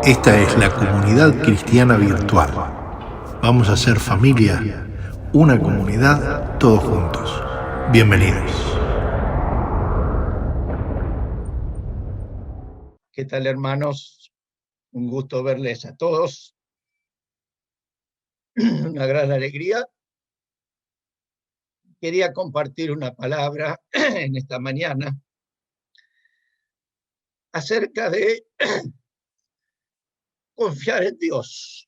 Esta es la comunidad cristiana virtual. Vamos a ser familia, una comunidad, todos juntos. Bienvenidos. ¿Qué tal, hermanos? Un gusto verles a todos. Una gran alegría. Quería compartir una palabra en esta mañana acerca de confiar en Dios.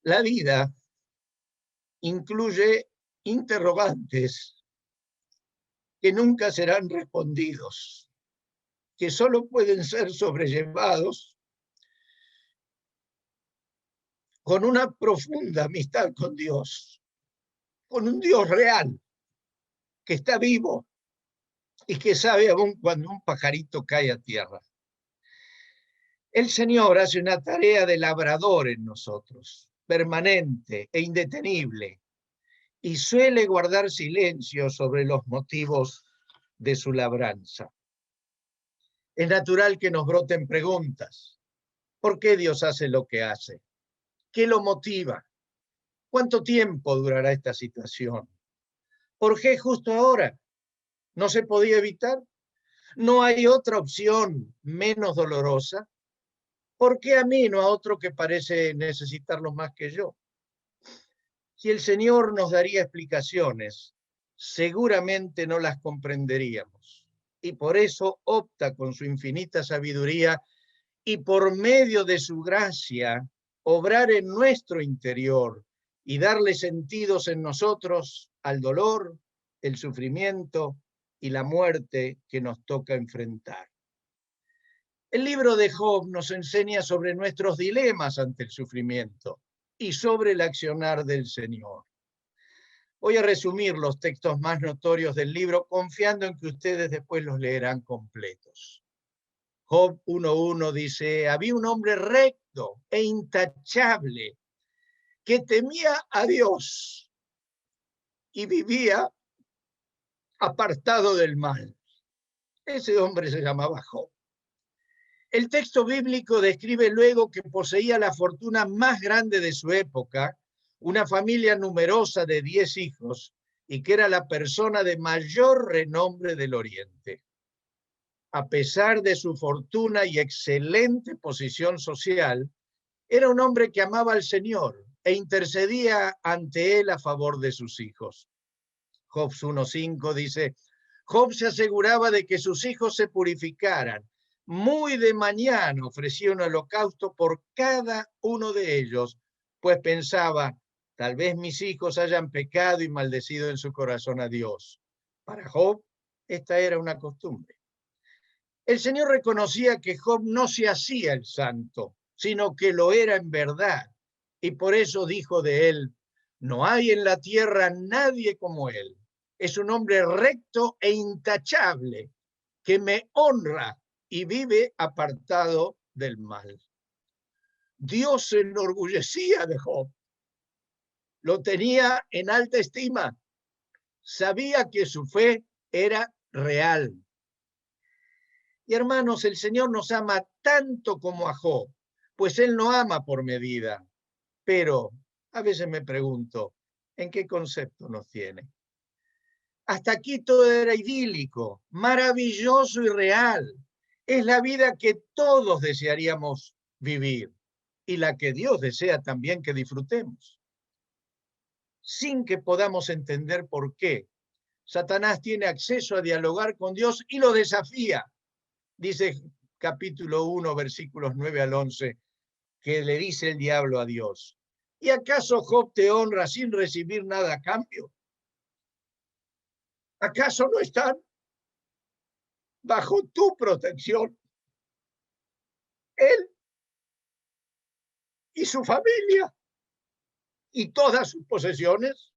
La vida incluye interrogantes que nunca serán respondidos, que solo pueden ser sobrellevados con una profunda amistad con Dios, con un Dios real, que está vivo y que sabe aún cuando un pajarito cae a tierra. El Señor hace una tarea de labrador en nosotros, permanente e indetenible, y suele guardar silencio sobre los motivos de su labranza. Es natural que nos broten preguntas. ¿Por qué Dios hace lo que hace? ¿Qué lo motiva? ¿Cuánto tiempo durará esta situación? ¿Por qué justo ahora? ¿No se podía evitar? ¿No hay otra opción menos dolorosa? ¿Por qué a mí, no a otro que parece necesitarlo más que yo? Si el Señor nos daría explicaciones, seguramente no las comprenderíamos. Y por eso opta con su infinita sabiduría y por medio de su gracia, obrar en nuestro interior y darle sentidos en nosotros al dolor, el sufrimiento y la muerte que nos toca enfrentar. El libro de Job nos enseña sobre nuestros dilemas ante el sufrimiento y sobre el accionar del Señor. Voy a resumir los textos más notorios del libro, confiando en que ustedes después los leerán completos. Job 1:1 dice: había un hombre recto e intachable que temía a Dios y vivía apartado del mal. Ese hombre se llamaba Job. El texto bíblico describe luego que poseía la fortuna más grande de su época, una familia numerosa de 10 hijos, y que era la persona de mayor renombre del Oriente. A pesar de su fortuna y excelente posición social, era un hombre que amaba al Señor e intercedía ante él a favor de sus hijos. Job 1:5 dice: Job se aseguraba de que sus hijos se purificaran. Muy de mañana ofrecía un holocausto por cada uno de ellos, pues pensaba: tal vez mis hijos hayan pecado y maldecido en su corazón a Dios. Para Job, esta era una costumbre. El Señor reconocía que Job no se hacía el santo, sino que lo era en verdad. Y por eso dijo de él: no hay en la tierra nadie como él. Es un hombre recto e intachable, que me honra y vive apartado del mal. Dios se enorgullecía de Job. Lo tenía en alta estima. Sabía que su fe era real. Y hermanos, el Señor nos ama tanto como a Job, pues Él no ama por medida. Pero a veces me pregunto, ¿en qué concepto nos tiene? Hasta aquí todo era idílico, maravilloso y real. Es la vida que todos desearíamos vivir y la que Dios desea también que disfrutemos. Sin que podamos entender por qué, Satanás tiene acceso a dialogar con Dios y lo desafía. Dice capítulo 1, versículos 9 al 11, que le dice el diablo a Dios: ¿y acaso Job te honra sin recibir nada a cambio? ¿Acaso no están bajo tu protección él y su familia y todas sus posesiones?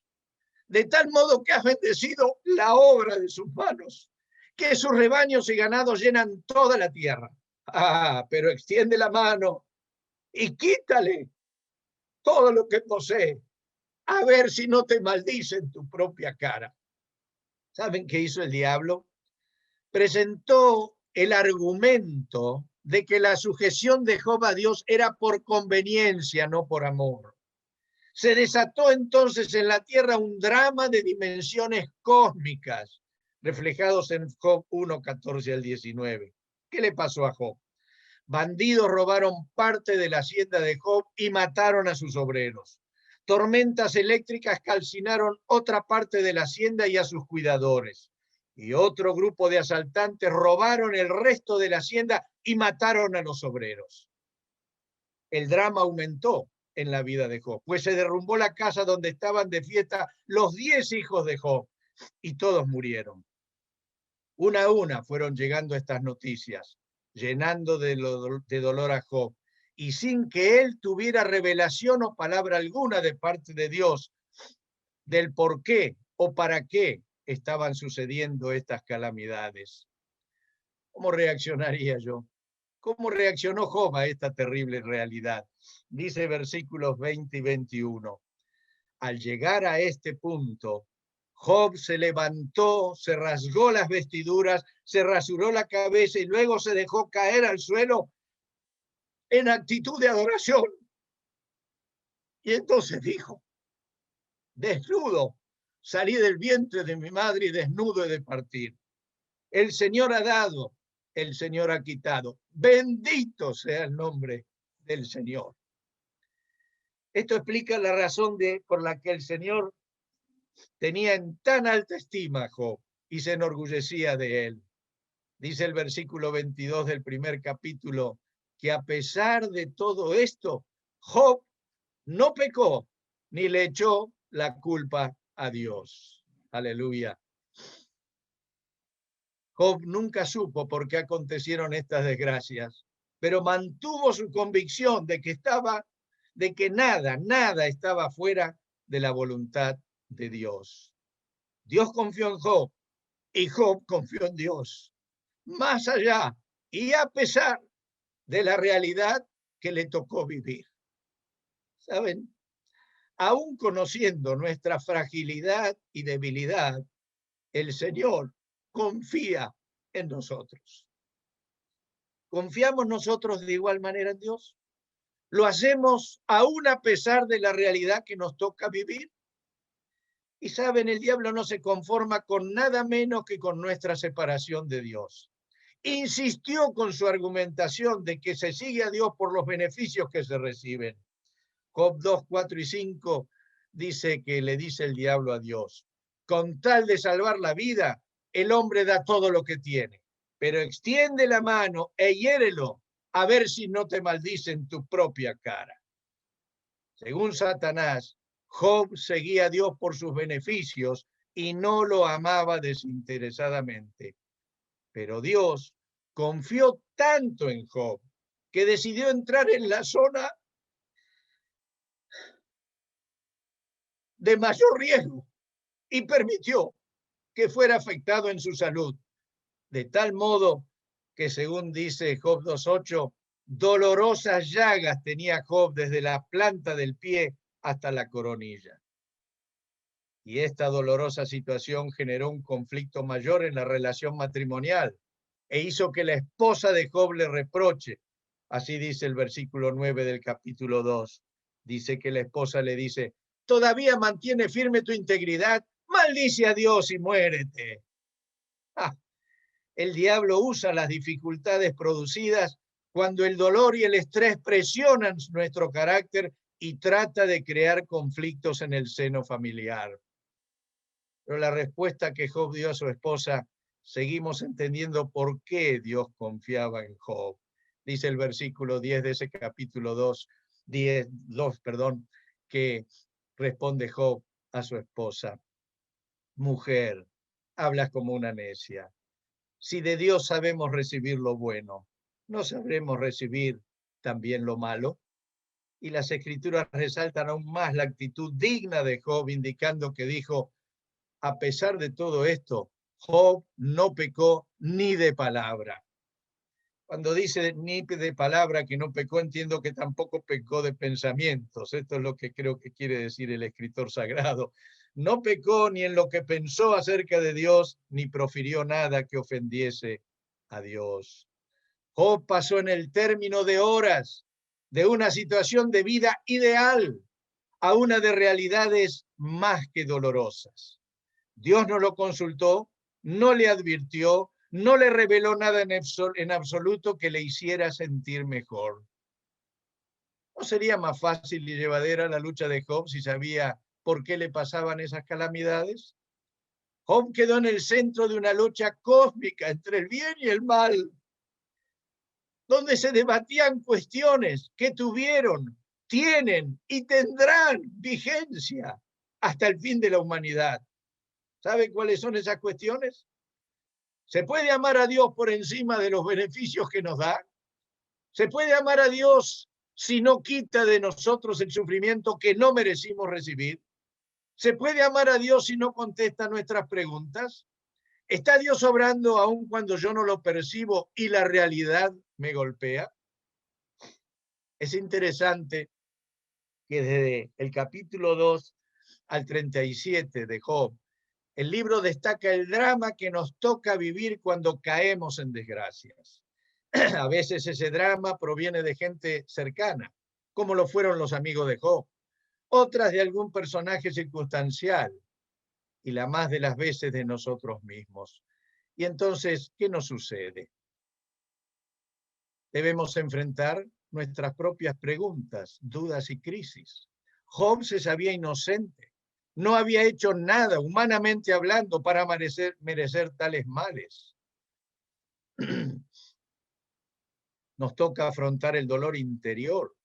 De tal modo que has bendecido la obra de sus manos, que sus rebaños y ganados llenan toda la tierra. Pero extiende la mano y quítale todo lo que posee, a ver si no te maldice en tu propia cara. ¿Saben qué hizo el diablo? Presentó el argumento de que la sujeción de Job a Dios era por conveniencia, no por amor. Se desató entonces en la tierra un drama de dimensiones cósmicas, reflejados en Job 1, 14 al 19. ¿Qué le pasó a Job? Bandidos robaron parte de la hacienda de Job y mataron a sus obreros. Tormentas eléctricas calcinaron otra parte de la hacienda y a sus cuidadores. Y otro grupo de asaltantes robaron el resto de la hacienda y mataron a los obreros. El drama aumentó en la vida de Job, pues se derrumbó la casa donde estaban de fiesta los 10 hijos de Job y todos murieron. Una a una fueron llegando estas noticias, llenando de dolor a Job, y sin que él tuviera revelación o palabra alguna de parte de Dios del por qué o para qué estaban sucediendo estas calamidades. ¿Cómo reaccionaría yo? ¿Cómo reaccionó Job a esta terrible realidad? Dice versículos 20 y 21. Al llegar a este punto, Job se levantó, se rasgó las vestiduras, se rasuró la cabeza y luego se dejó caer al suelo en actitud de adoración. Y entonces dijo: desnudo salí del vientre de mi madre y desnudo he de partir. El Señor ha dado, el Señor ha quitado. Bendito sea el nombre del Señor. Esto explica la razón por la que el Señor tenía en tan alta estima a Job y se enorgullecía de él. Dice el versículo 22 del primer capítulo que a pesar de todo esto, Job no pecó ni le echó la culpa a Dios. Aleluya. Job nunca supo por qué acontecieron estas desgracias, pero mantuvo su convicción de que nada estaba fuera de la voluntad de Dios. Dios confió en Job y Job confió en Dios, más allá y a pesar de la realidad que le tocó vivir. ¿Saben? Aún conociendo nuestra fragilidad y debilidad, el Señor confía en nosotros. ¿Confiamos nosotros de igual manera en Dios? ¿Lo hacemos aún a pesar de la realidad que nos toca vivir? Y saben, el diablo no se conforma con nada menos que con nuestra separación de Dios. Insistió con su argumentación de que se sigue a Dios por los beneficios que se reciben. Job 2, 4 y 5 dice que le dice el diablo a Dios: con tal de salvar la vida, el hombre da todo lo que tiene, pero extiende la mano e hiérelo, a ver si no te maldice en tu propia cara. Según Satanás, Job seguía a Dios por sus beneficios y no lo amaba desinteresadamente. Pero Dios confió tanto en Job que decidió entrar en la zona de mayor riesgo y permitió que fuera afectado en su salud, de tal modo que, según dice Job 2:8, dolorosas llagas tenía Job desde la planta del pie hasta la coronilla. Y esta dolorosa situación generó un conflicto mayor en la relación matrimonial e hizo que la esposa de Job le reproche. Así dice el versículo 9 del capítulo 2. Dice que la esposa le dice: ¿todavía mantiene firme tu integridad? Maldice a Dios y muérete. El diablo usa las dificultades producidas cuando el dolor y el estrés presionan nuestro carácter y trata de crear conflictos en el seno familiar. Pero la respuesta que Job dio a su esposa, seguimos entendiendo por qué Dios confiaba en Job. Dice el versículo 10 de ese capítulo 2, que responde Job a su esposa: mujer, hablas como una necia. Si de Dios sabemos recibir lo bueno, ¿no sabremos recibir también lo malo? Y las Escrituras resaltan aún más la actitud digna de Job, indicando que dijo: a pesar de todo esto, Job no pecó ni de palabra. Cuando dice ni de palabra que no pecó, entiendo que tampoco pecó de pensamientos. Esto es lo que creo que quiere decir el escritor sagrado. No pecó ni en lo que pensó acerca de Dios, ni profirió nada que ofendiese a Dios. Job pasó en el término de horas de una situación de vida ideal a una de realidades más que dolorosas. Dios no lo consultó, no le advirtió, no le reveló nada en absoluto que le hiciera sentir mejor. ¿No sería más fácil y llevadera la lucha de Job si sabía por qué le pasaban esas calamidades? Job quedó en el centro de una lucha cósmica entre el bien y el mal, donde se debatían cuestiones que tuvieron, tienen y tendrán vigencia hasta el fin de la humanidad. ¿Sabe cuáles son esas cuestiones? ¿Se puede amar a Dios por encima de los beneficios que nos da? ¿Se puede amar a Dios si no quita de nosotros el sufrimiento que no merecimos recibir? ¿Se puede amar a Dios si no contesta nuestras preguntas? ¿Está Dios obrando aun cuando yo no lo percibo y la realidad me golpea? Es interesante que desde el capítulo 2 al 37 de Job, el libro destaca el drama que nos toca vivir cuando caemos en desgracias. A veces ese drama proviene de gente cercana, como lo fueron los amigos de Job, otras de algún personaje circunstancial, y la más de las veces de nosotros mismos. Y entonces, ¿qué nos sucede? Debemos enfrentar nuestras propias preguntas, dudas y crisis. Job se sabía inocente, no había hecho nada, humanamente hablando, para merecer tales males. Nos toca afrontar el dolor interior,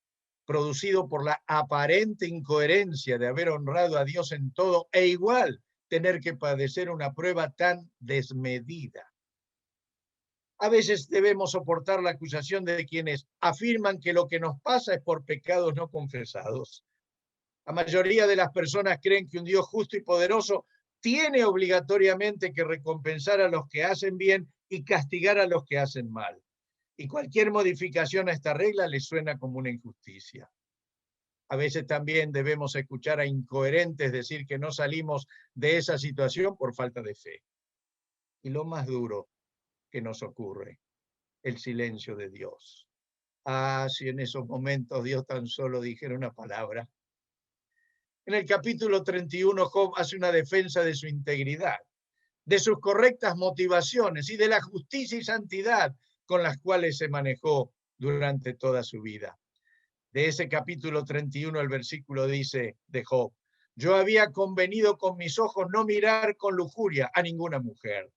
producido por la aparente incoherencia de haber honrado a Dios en todo, e igual tener que padecer una prueba tan desmedida. A veces debemos soportar la acusación de quienes afirman que lo que nos pasa es por pecados no confesados. La mayoría de las personas creen que un Dios justo y poderoso tiene obligatoriamente que recompensar a los que hacen bien y castigar a los que hacen mal. Y cualquier modificación a esta regla les suena como una injusticia. A veces también debemos escuchar a incoherentes decir que no salimos de esa situación por falta de fe. Y lo más duro que nos ocurre, el silencio de Dios. Ah, si en esos momentos Dios tan solo dijera una palabra. En el capítulo 31, Job hace una defensa de su integridad, de sus correctas motivaciones y de la justicia y santidad con las cuales se manejó durante toda su vida. De ese capítulo 31, el versículo dice de Job: yo había convenido con mis ojos no mirar con lujuria a ninguna mujer.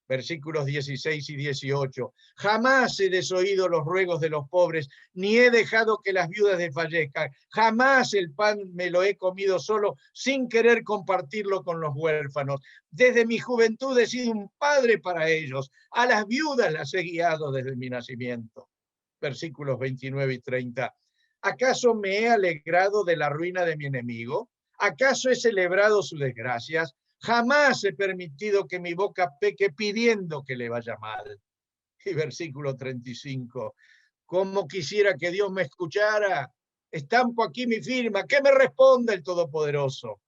Versículos 16 y 18. Jamás he desoído los ruegos de los pobres, ni he dejado que las viudas desfallezcan. Jamás el pan me lo he comido solo, sin querer compartirlo con los huérfanos. Desde mi juventud he sido un padre para ellos. A las viudas las he guiado desde mi nacimiento. Versículos 29 y 30. ¿Acaso me he alegrado de la ruina de mi enemigo? ¿Acaso he celebrado sus desgracias? Jamás he permitido que mi boca peque pidiendo que le vaya mal. Y versículo 35. ¿Cómo quisiera que Dios me escuchara? Estampo aquí mi firma. ¿Qué me responde el Todopoderoso?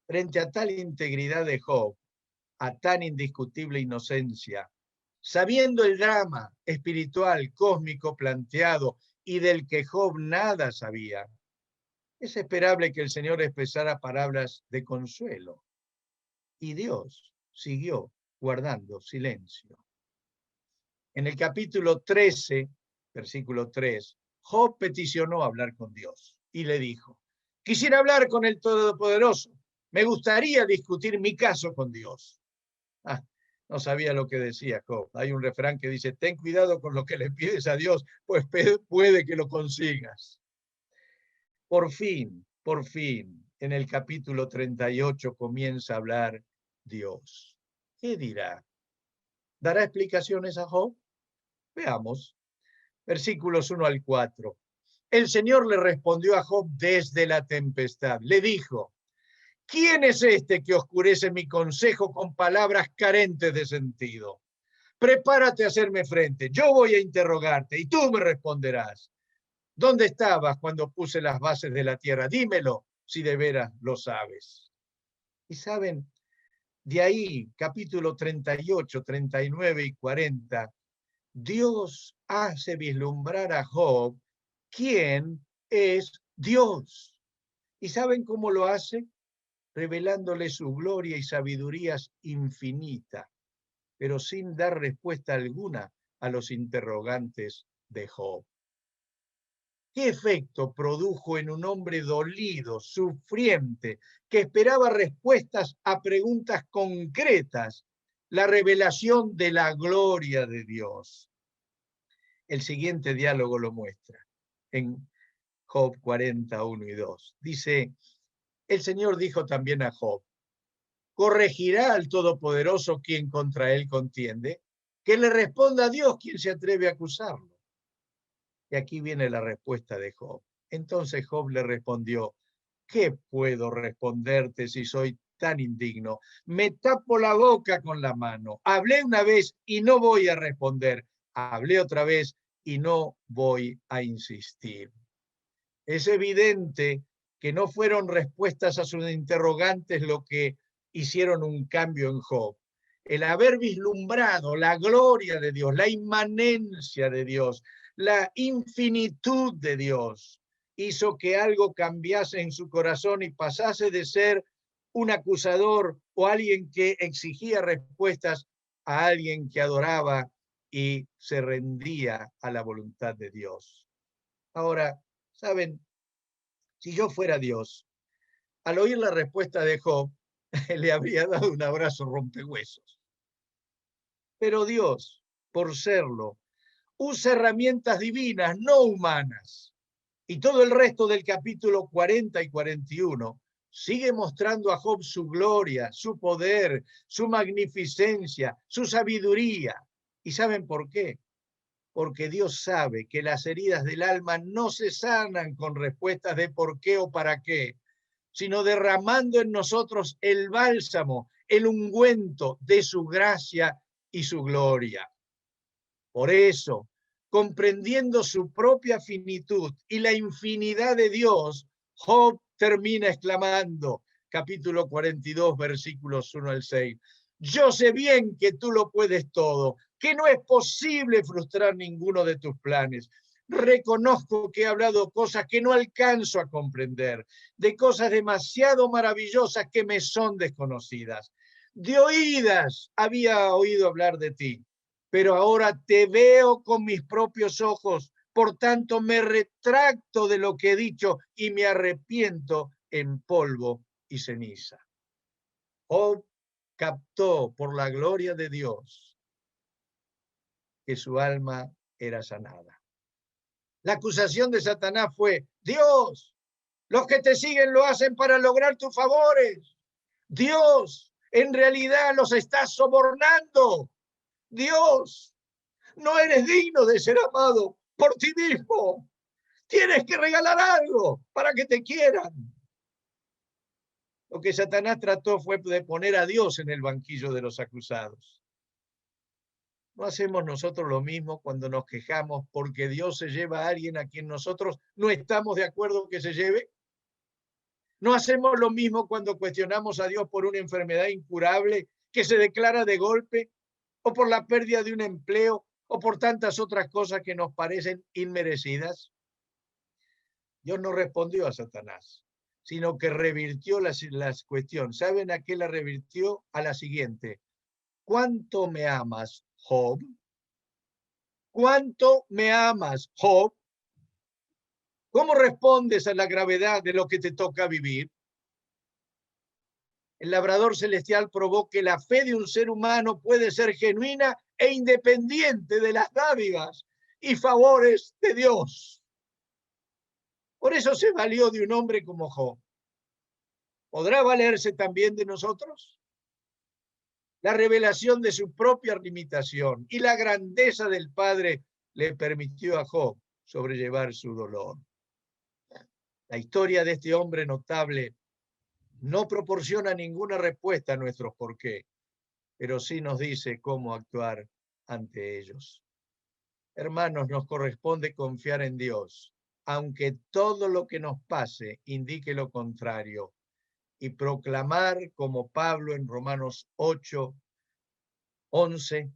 Frente a tal integridad de Job, a tan indiscutible inocencia, sabiendo el drama espiritual cósmico planteado y del que Job nada sabía, es esperable que el Señor expresara palabras de consuelo. Y Dios siguió guardando silencio. En el capítulo 13, versículo 3, Job peticionó hablar con Dios y le dijo: quisiera hablar con el Todopoderoso. Me gustaría discutir mi caso con Dios. No sabía lo que decía Job. Hay un refrán que dice: ten cuidado con lo que le pides a Dios, pues puede que lo consigas. Por fin, en el capítulo 38 comienza a hablar Dios. ¿Qué dirá? ¿Dará explicaciones a Job? Veamos. Versículos 1 al 4. El Señor le respondió a Job desde la tempestad. Le dijo: ¿quién es este que oscurece mi consejo con palabras carentes de sentido? Prepárate a hacerme frente. Yo voy a interrogarte y tú me responderás. ¿Dónde estabas cuando puse las bases de la tierra? Dímelo, si de veras lo sabes. Y saben, de ahí, capítulo 38, 39 y 40, Dios hace vislumbrar a Job quién es Dios. ¿Y saben cómo lo hace? Revelándole su gloria y sabiduría infinita, pero sin dar respuesta alguna a los interrogantes de Job. ¿Qué efecto produjo en un hombre dolido, sufriente, que esperaba respuestas a preguntas concretas, la revelación de la gloria de Dios? El siguiente diálogo lo muestra en Job 41 y 2. Dice, el Señor dijo también a Job, ¿corregirá al Todopoderoso quien contra él contiende? Que le responda a Dios quien se atreve a acusarlo. Y aquí viene la respuesta de Job. Entonces Job le respondió, ¿qué puedo responderte si soy tan indigno? Me tapo la boca con la mano. Hablé una vez y no voy a responder. Hablé otra vez y no voy a insistir. Es evidente que no fueron respuestas a sus interrogantes lo que hicieron un cambio en Job. El haber vislumbrado la gloria de Dios, la inmanencia de Dios, la infinitud de Dios, hizo que algo cambiase en su corazón y pasase de ser un acusador o alguien que exigía respuestas a alguien que adoraba y se rendía a la voluntad de Dios. Ahora, ¿saben? Si yo fuera Dios, al oír la respuesta de Job, le habría dado un abrazo rompehuesos. Pero Dios, por serlo, usa herramientas divinas, no humanas. Y todo el resto del capítulo 40 y 41 sigue mostrando a Job su gloria, su poder, su magnificencia, su sabiduría. ¿Y saben por qué? Porque Dios sabe que las heridas del alma no se sanan con respuestas de por qué o para qué, sino derramando en nosotros el bálsamo, el ungüento de su gracia y su gloria. Por eso, comprendiendo su propia finitud y la infinidad de Dios, Job termina exclamando, capítulo 42, versículos 1 al 6, yo sé bien que tú lo puedes todo, que no es posible frustrar ninguno de tus planes. Reconozco que he hablado cosas que no alcanzo a comprender, de cosas demasiado maravillosas que me son desconocidas. De oídas había oído hablar de ti, pero ahora te veo con mis propios ojos, por tanto me retracto de lo que he dicho y me arrepiento en polvo y ceniza. Job captó por la gloria de Dios que su alma era sanada. La acusación de Satanás fue, Dios, los que te siguen lo hacen para lograr tus favores. Dios, en realidad los estás sobornando. Dios, no eres digno de ser amado por ti mismo. Tienes que regalar algo para que te quieran. Lo que Satanás trató fue de poner a Dios en el banquillo de los acusados. ¿No hacemos nosotros lo mismo cuando nos quejamos porque Dios se lleva a alguien a quien nosotros no estamos de acuerdo que se lleve? ¿No hacemos lo mismo cuando cuestionamos a Dios por una enfermedad incurable que se declara de golpe, o por la pérdida de un empleo, o por tantas otras cosas que nos parecen inmerecidas? Dios no respondió a Satanás, sino que revirtió la cuestión. ¿Saben a qué la revirtió? A la siguiente. ¿Cuánto me amas, Job? ¿Cuánto me amas, Job? ¿Cómo respondes a la gravedad de lo que te toca vivir? El labrador celestial probó que la fe de un ser humano puede ser genuina e independiente de las dádivas y favores de Dios. Por eso se valió de un hombre como Job. ¿Podrá valerse también de nosotros? La revelación de su propia limitación y la grandeza del Padre le permitió a Job sobrellevar su dolor. La historia de este hombre notable no proporciona ninguna respuesta a nuestros por qué, pero sí nos dice cómo actuar ante ellos. Hermanos, nos corresponde confiar en Dios, aunque todo lo que nos pase indique lo contrario, y proclamar como Pablo en Romanos 8, 11,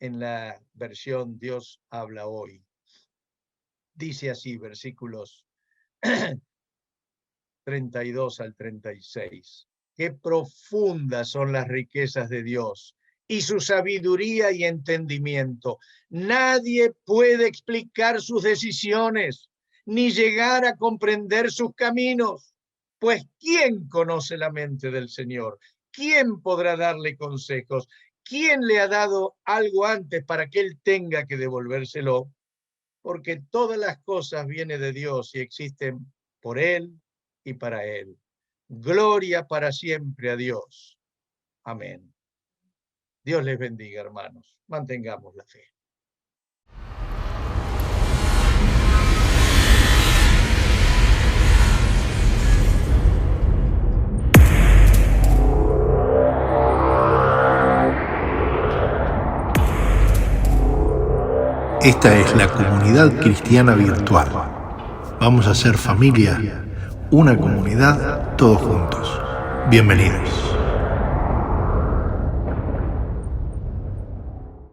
en la versión Dios habla hoy. Dice así, versículos 32 al 36. Qué profundas son las riquezas de Dios y su sabiduría y entendimiento. Nadie puede explicar sus decisiones ni llegar a comprender sus caminos. Pues ¿quién conoce la mente del Señor? ¿Quién podrá darle consejos? ¿Quién le ha dado algo antes para que él tenga que devolvérselo? Porque todas las cosas vienen de Dios y existen por él y para él. Gloria para siempre a Dios. Amén. Dios les bendiga, hermanos. Mantengamos la fe. Esta es la comunidad cristiana virtual. Vamos a ser familia, una comunidad, todos juntos. Bienvenidos.